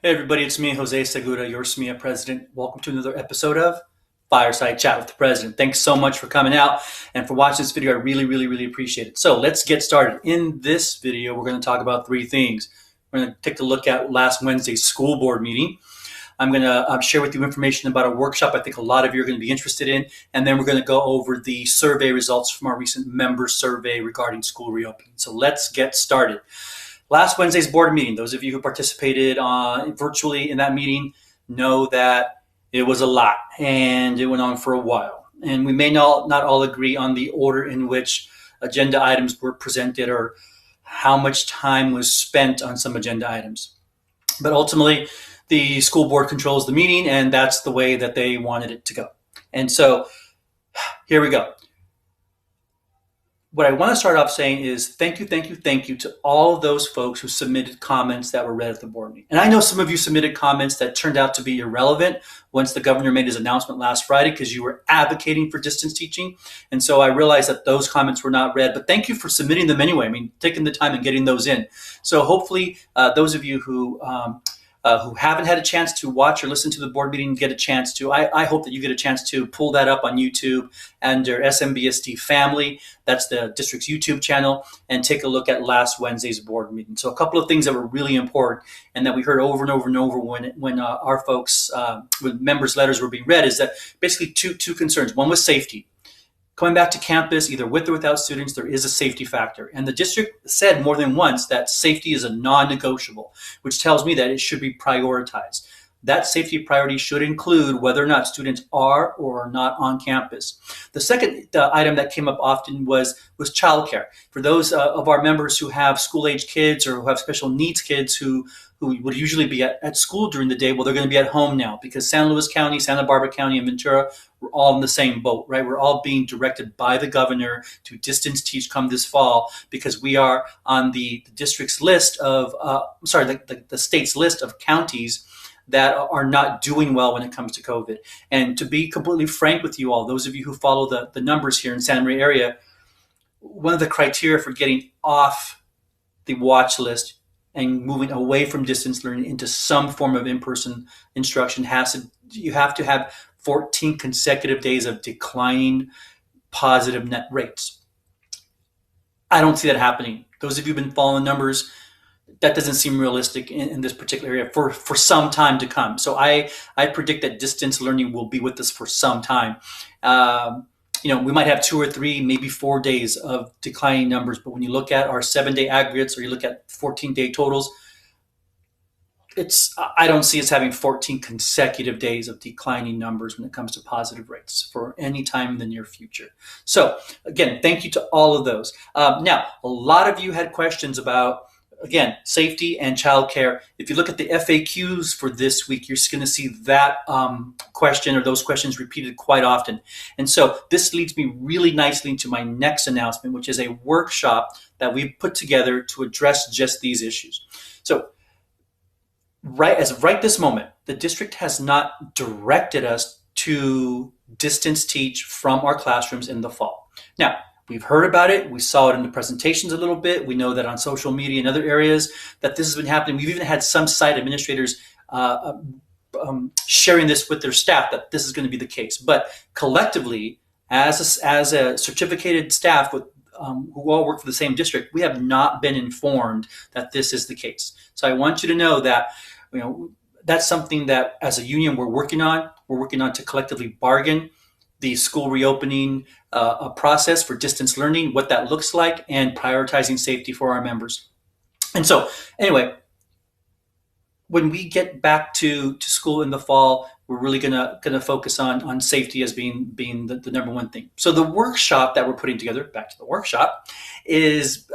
Hey everybody, it's me, Jose Segura, your SMEA president. Welcome to another episode of Fireside Chat with the President. Thanks so much for coming out and for watching this video. I really appreciate it. So let's get started. In this video, we're going to talk about three things. We're going to take a look at last Wednesday's school board meeting. I'm going to share with you information about a workshop I think a lot of you are going to be interested in. And then we're going to go over the survey results from our recent member survey regarding school reopening. So let's get started. Last Wednesday's board meeting, those of you who participated virtually in that meeting know that it was a lot and it went on for a while. And we may not all agree on the order in which agenda items were presented or how much time was spent on some agenda items. But ultimately, the school board controls the meeting, and that's the way that they wanted it to go. And so here we go. What I want to start off saying is thank you to all of those folks who submitted comments that were read at the board meeting. And I know some of you submitted comments that turned out to be irrelevant once the governor made his announcement last Friday because you were advocating for distance teaching. And so I realized that those comments were not read, but thank you for submitting them anyway. I mean, taking the time and getting those in. So hopefully those of you who haven't had a chance to watch or listen to the board meeting get a chance to. I hope that you get a chance to pull that up on YouTube under SMBSD Family. That's the district's YouTube channel, and take a look at last Wednesday's board meeting. So a couple of things that were really important and that we heard over and over when our folks, when members' letters were being read, is that basically two concerns. One was safety. Coming back to campus, either with or without students, there is a safety factor. And the district said more than once that safety is a non-negotiable, which tells me that it should be prioritized. That safety priority should include whether or not students are or are not on campus. The second item that came up often was childcare. For those of our members who have school-age kids or who have special needs kids who would usually be at school during the day, well, they're going to be at home now because San Luis County, Santa Barbara County, and Ventura, we're all in the same boat, right? We're all being directed by the governor to distance teach come this fall because we are on the district's list of, the state's list of counties that are not doing well when it comes to COVID. And to be completely frank with you all, those of you who follow the numbers here in Santa Maria area, one of the criteria for getting off the watch list and moving away from distance learning into some form of in-person instruction you have to have 14 consecutive days of declining positive net rates. I don't see that happening. Those of you who've been following numbers, that doesn't seem realistic in this particular area for some time to come. So I predict that distance learning will be with us for some time. We might have 2 or 3, maybe 4 days of declining numbers, but when you look at our 7-day aggregates or you look at 14-day totals, I don't see us having 14 consecutive days of declining numbers when it comes to positive rates for any time in the near future. So again, thank you to all of those. Now, a lot of you had questions about, again, safety and childcare. If you look at the FAQs for this week, you're going to see that question or those questions repeated quite often. And so this leads me really nicely into my next announcement, which is a workshop that we've put together to address just these issues. So right this moment, the district has not directed us to distance teach from our classrooms in the fall. Now, we've heard about it. We saw it in the presentations a little bit. We know that on social media and other areas that this has been happening. We've even had some site administrators sharing this with their staff that this is going to be the case. But collectively, as a certificated staff with who all work for the same district, we have not been informed that this is the case. So I want you to know that that's something that as a union we're working on. We're working on to collectively bargain the school reopening process for distance learning, what that looks like, and prioritizing safety for our members. And so anyway, when we get back to school in the fall, we're really gonna focus on safety as being the number one thing. So the workshop that we're putting together, back to the workshop, is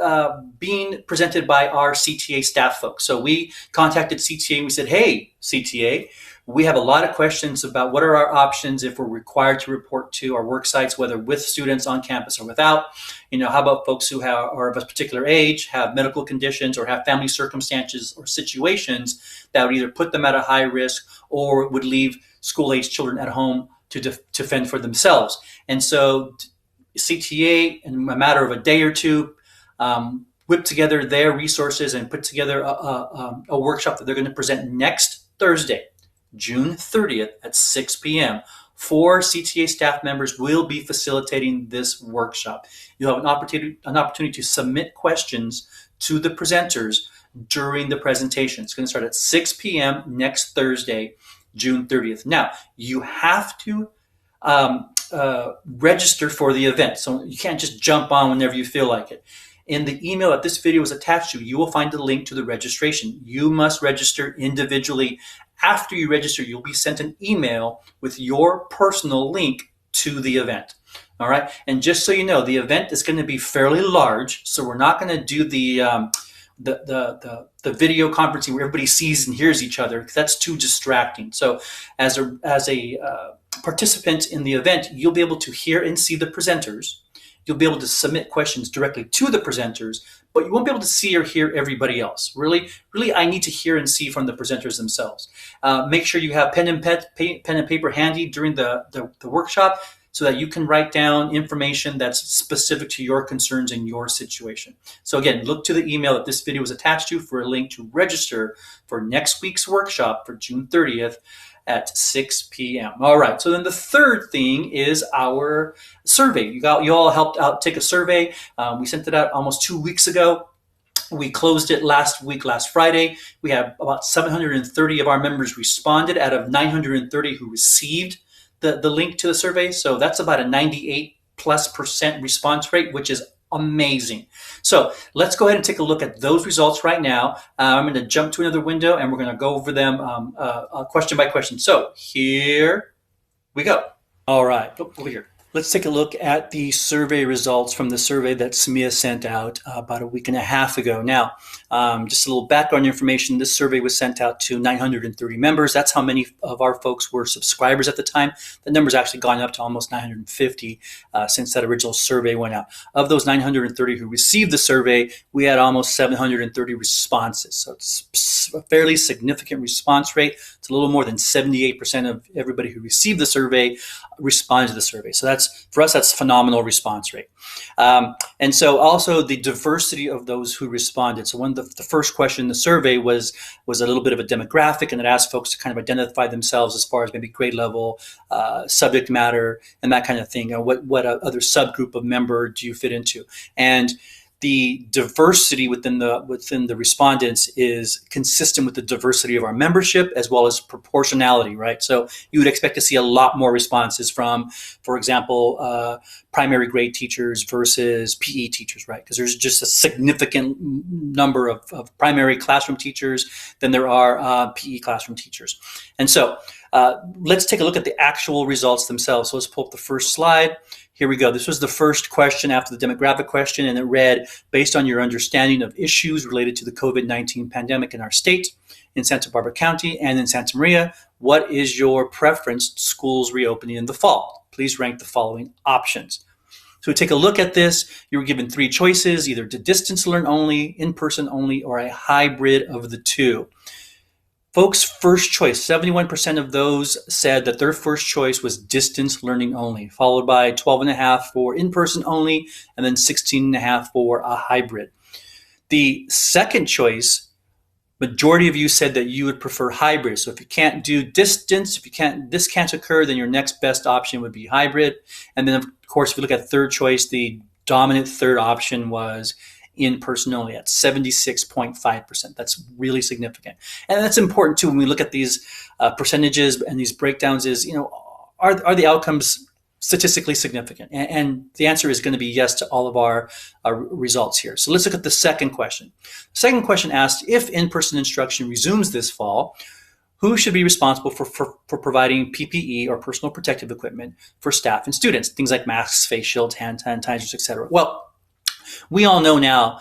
being presented by our CTA staff folks. So we contacted CTA and we said, hey, CTA, we have a lot of questions about what are our options if we're required to report to our work sites, whether with students on campus or without. How about folks who are of a particular age, have medical conditions, or have family circumstances or situations that would either put them at a high risk or would leave school-age children at home to fend for themselves. And so CTA, in a matter of a day or two, whip together their resources and put together a workshop that they're going to present next Thursday, June 30th at 6 p.m. 4 CTA staff members will be facilitating this workshop. You'll have an opportunity to submit questions to the presenters during the presentation. It's going to start at 6 p.m. next Thursday, June 30th. Now, you have to register for the event, so you can't just jump on whenever you feel like it. In the email that this video is attached to, you will find a link to the registration. You must register individually. After you register, you'll be sent an email with your personal link to the event. All right. And just so you know, the event is going to be fairly large, so we're not going to do the video conferencing where everybody sees and hears each other, because that's too distracting. So as a participant in the event, you'll be able to hear and see the presenters. You'll be able to submit questions directly to the presenters, but you won't be able to see or hear everybody else. Really, I need to hear and see from the presenters themselves. Make sure you have pen and paper handy during the workshop so that you can write down information that's specific to your concerns and your situation. So again, look to the email that this video is attached to for a link to register for next week's workshop for June 30th at 6 p.m. All right, so then the third thing is our survey. You all helped out take a survey. We sent it out almost 2 weeks ago. We closed it last Friday. We had about 730 of our members responded out of 930 who received the link to the survey. So that's about a 98+% response rate, which is amazing. So let's go ahead and take a look at those results right now. I'm going to jump to another window and we're going to go over them question by question. So here we go. All right, over here. Let's take a look at the survey results from the survey that Samia sent out about a week and a half ago. Now, just a little background information. This survey was sent out to 930 members. That's how many of our folks were subscribers at the time. The number's actually gone up to almost 950 since that original survey went out. Of those 930 who received the survey, we had almost 730 responses. So it's a fairly significant response rate. It's a little more than 78% of everybody who received the survey responded to the survey. So for us, that's phenomenal response rate. And so also the diversity of those who responded. So the first question in the survey was a little bit of a demographic, and it asked folks to kind of identify themselves as far as maybe grade level, subject matter, and that kind of thing. What other subgroup of member do you fit into? And the diversity within the respondents is consistent with the diversity of our membership as well as proportionality, right? So you would expect to see a lot more responses from, for example, primary grade teachers versus PE teachers, right? Because there's just a significant number of primary classroom teachers than there are PE classroom teachers. And so let's take a look at the actual results themselves. So let's pull up the first slide. Here we go. This was the first question after the demographic question, and it read, based on your understanding of issues related to the COVID-19 pandemic in our state, in Santa Barbara County, and in Santa Maria, what is your preference to schools reopening in the fall? Please rank the following options. So we take a look at this. You were given 3 choices, either to distance learn only, in-person only, or a hybrid of the two. Folks' first choice, 71% of those said that their first choice was distance learning only, followed by 12.5% for in-person only, and then 16.5% for a hybrid. The second choice, majority of you said that you would prefer hybrid. So if you can't do distance, this can't occur, then your next best option would be hybrid. And then of course, if you look at third choice, the dominant third option was in-person only at 76.5%. That's really significant. And that's important too when we look at these percentages and these breakdowns is, are the outcomes statistically significant? And the answer is going to be yes to all of our results here. So let's look at the second question. The second question asked, if in-person instruction resumes this fall, who should be responsible for providing PPE or personal protective equipment for staff and students? Things like masks, face shields, hand sanitizers, etc. Well, we all know now,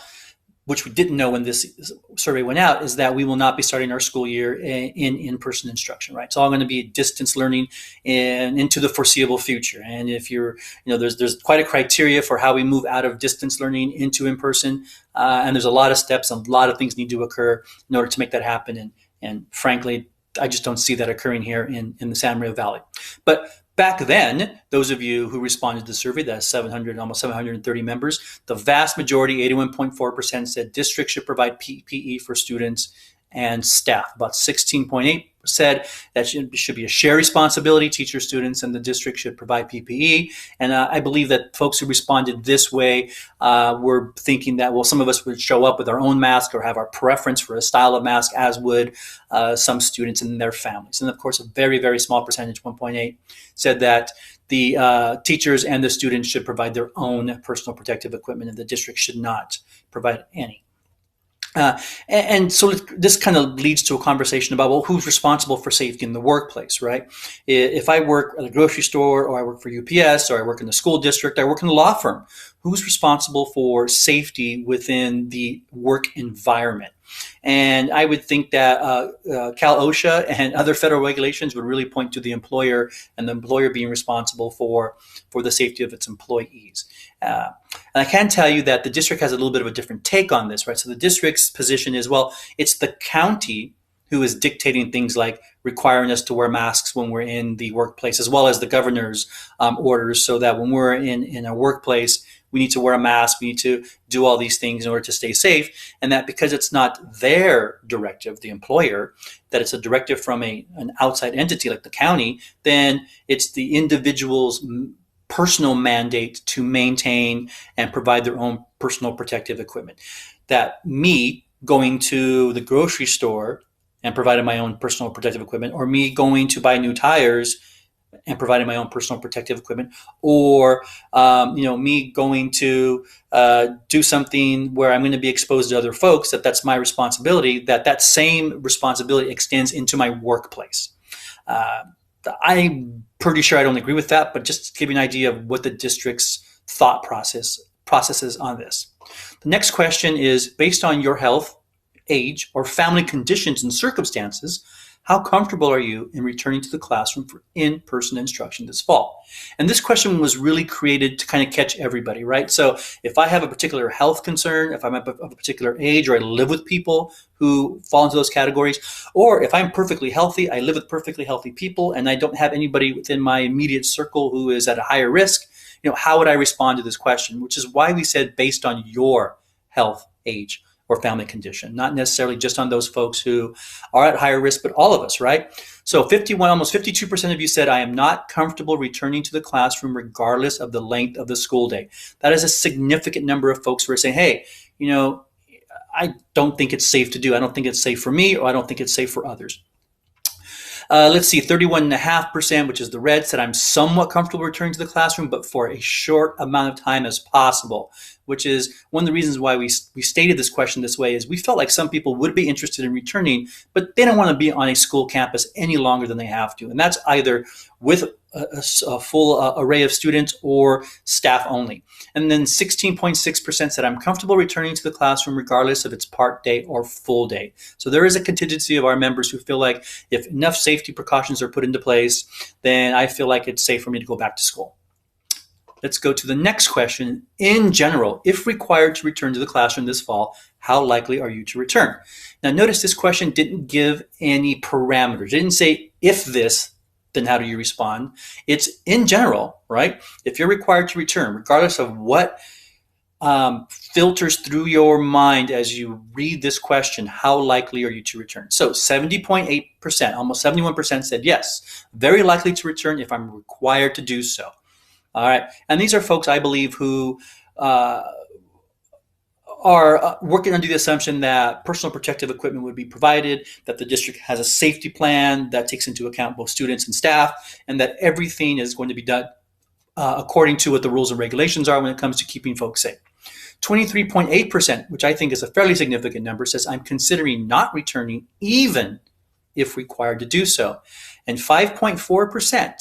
which we didn't know when this survey went out, is that we will not be starting our school year in-person instruction, right? It's all going to be distance learning into the foreseeable future. And if you're, there's quite a criteria for how we move out of distance learning into in-person. And there's a lot of steps, and a lot of things need to occur in order to make that happen. And frankly, I just don't see that occurring here in the San Maria Valley. But Back then, those of you who responded to the survey, that's 700, almost 730 members, the vast majority, 81.4%, said districts should provide PPE for students and staff. About 16.8 said that should be a shared responsibility. Teachers, students, and the district should provide PPE. And I believe that folks who responded this way were thinking that, well, some of us would show up with our own mask or have our preference for a style of mask, as would some students and their families. And of course, a very, very small percentage, 1.8, said that the teachers and the students should provide their own personal protective equipment and the district should not provide any. And so this kind of leads to a conversation about, well, who's responsible for safety in the workplace, right? If I work at a grocery store, or I work for UPS, or I work in the school district, I work in a law firm, who's responsible for safety within the work environment? And I would think that Cal OSHA and other federal regulations would really point to the employer, and the employer being responsible for the safety of its employees. And I can tell you that the district has a little bit of a different take on this, right? So the district's position is, well, it's the county who is dictating things like requiring us to wear masks when we're in the workplace, as well as the governor's orders, so that when we're in a workplace, we need to wear a mask, we need to do all these things in order to stay safe. And that because it's not their directive, the employer, that it's a directive from an outside entity like the county, then it's the individual's personal mandate to maintain and provide their own personal protective equipment. That me going to the grocery store and providing my own personal protective equipment, or me going to buy new tires and providing my own personal protective equipment, or me going to do something where I'm going to be exposed to other folks, that's my responsibility, that same responsibility extends into my workplace. I'm pretty sure I don't agree with that, but just to give you an idea of what the district's thought processes on this. The next question is, based on your health, age, or family conditions and circumstances, how comfortable are you in returning to the classroom for in-person instruction this fall? And this question was really created to kind of catch everybody, right? So if I have a particular health concern, if I'm of a particular age, or I live with people who fall into those categories, or if I'm perfectly healthy, I live with perfectly healthy people, and I don't have anybody within my immediate circle who is at a higher risk, how would I respond to this question? Which is why we said based on your health, age, or family condition, not necessarily just on those folks who are at higher risk, but all of us, right? So almost 52% of you said, I am not comfortable returning to the classroom regardless of the length of the school day. That is a significant number of folks who are saying, hey, I don't think it's safe to do. I don't think it's safe for me, or I don't think it's safe for others. Let's see, 31.5%, which is the red, said I'm somewhat comfortable returning to the classroom, but for a short amount of time as possible, which is one of the reasons why we stated this question this way, is we felt like some people would be interested in returning, but they don't want to be on a school campus any longer than they have to. And that's either with a full array of students or staff only. And then 16.6% said I'm comfortable returning to the classroom regardless if it's part day or full day. So there is a contingency of our members who feel like if enough safety precautions are put into place, then I feel like it's safe for me to go back to school. Let's go to the next question. In general, if required to return to the classroom this fall, how likely are you to return? Now notice this question didn't give any parameters. It didn't say if this, then how do you respond? It's in general, right? If you're required to return, regardless of what filters through your mind as you read this question, how likely are you to return? So 70.8%, almost 71% said yes, very likely to return if I'm required to do so. All right, and these are folks, I believe, who are working under the assumption that personal protective equipment would be provided, that the district has a safety plan that takes into account both students and staff, and that everything is going to be done according to what the rules and regulations are when it comes to keeping folks safe. 23.8%, which I think is a fairly significant number, says I'm considering not returning even if required to do so. And 5.4%,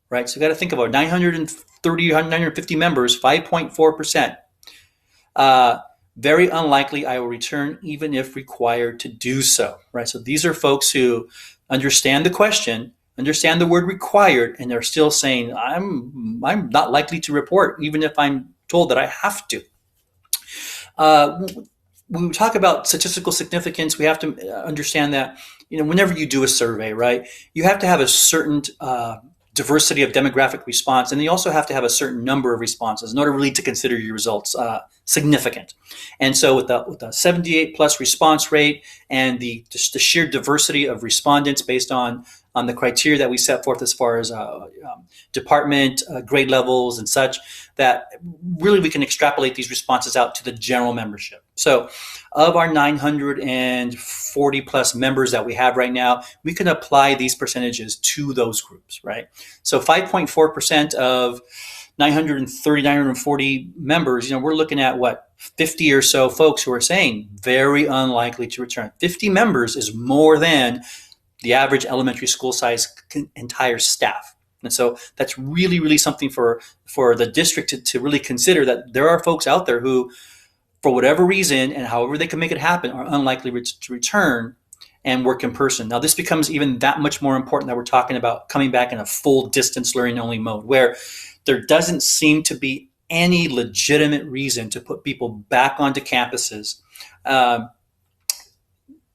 right? So you got to think about 950 members, 5.4%. Very unlikely I will return even if required to do so, right? So these are folks who understand the question, understand the word required, and they're still saying, I'm not likely to report even if I'm told that I have to. When we talk about statistical significance, we have to understand that, whenever you do a survey, right, you have to have a certain diversity of demographic response, and you also have to have a certain number of responses in order really to consider your results significant. And so with the 78 plus response rate and just the sheer diversity of respondents based on the criteria that we set forth as far as department, grade levels and such, that really we can extrapolate these responses out to the general membership. So of our 940 plus members that we have right now, we can apply these percentages to those groups, right? So 5.4% of 930, 940 members, we're looking at what, 50 or so folks who are saying very unlikely to return. 50 members is more than the average elementary school size entire staff. And so that's really, really something for the district to really consider, that there are folks out there who, for whatever reason and however they can make it happen, are unlikely to return and work in person. Now, this becomes even that much more important that we're talking about coming back in a full distance learning only mode, where there doesn't seem to be any legitimate reason to put people back onto campuses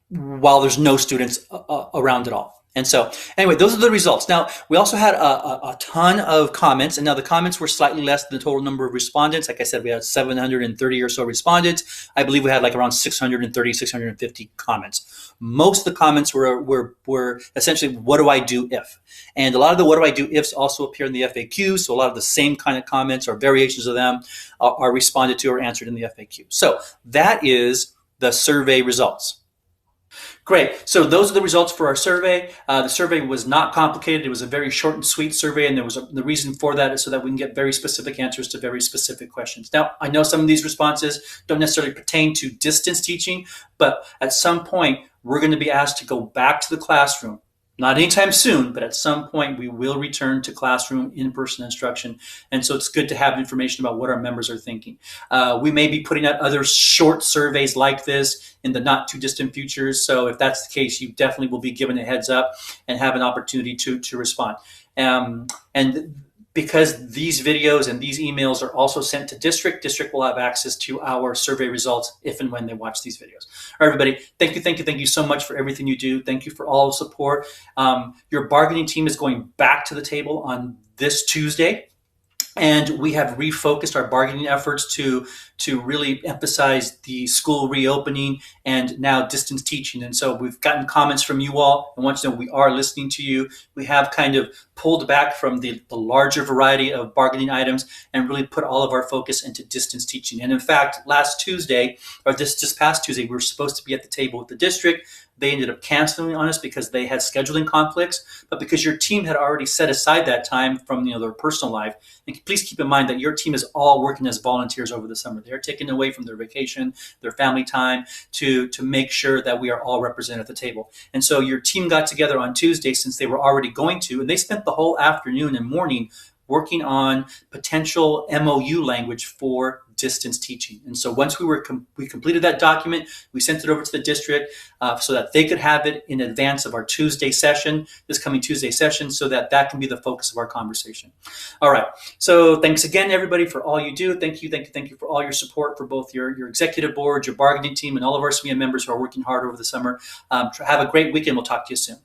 while there's no students around at all. And so anyway, those are the results. Now, we also had a ton of comments, and now the comments were slightly less than the total number of respondents. Like I said, we had 730 or so respondents. I believe we had like around 630, 650 comments. Most of the comments were essentially, what do I do if? And a lot of the what do I do ifs also appear in the FAQ. So a lot of the same kind of comments or variations of them are responded to or answered in the FAQ. So that is the survey results. Great. So those are the results for our survey. The survey was not complicated. It was a very short and sweet survey, and the reason for that is so that we can get very specific answers to very specific questions. Now, I know some of these responses don't necessarily pertain to distance teaching, but at some point, we're going to be asked to go back to the classroom. Not anytime soon, but at some point we will return to classroom in-person instruction. And so it's good to have information about what our members are thinking. We may be putting out other short surveys like this in the not too distant future. So if that's the case, you definitely will be given a heads up and have an opportunity to respond. And because these videos and these emails are also sent to district will have access to our survey results if and when they watch these videos. All right, everybody, thank you so much for everything you do. Thank you for all the support. Your bargaining team is going back to the table on this Tuesday. And we have refocused our bargaining efforts to really emphasize the school reopening and now distance teaching. And so we've gotten comments from you all. I want you to know we are listening to you. We have kind of pulled back from the larger variety of bargaining items and really put all of our focus into distance teaching. And in fact, last Tuesday, or this past Tuesday, we were supposed to be at the table with the district. They ended up canceling on us because they had scheduling conflicts, but because your team had already set aside that time from their personal life. And please keep in mind that your team is all working as volunteers over the summer. They're taking away from their vacation, their family time to make sure that we are all represented at the table. And so your team got together on Tuesday, since they were already going to, and they spent the whole afternoon and morning working on potential MOU language for distance teaching. And so once we completed that document, we sent it over to the district so that they could have it in advance of our Tuesday session, this coming Tuesday session, so that can be the focus of our conversation. All right. So thanks again, everybody, for all you do. Thank you for all your support for both your executive board, your bargaining team, and all of our SMEA members who are working hard over the summer. Have a great weekend. We'll talk to you soon.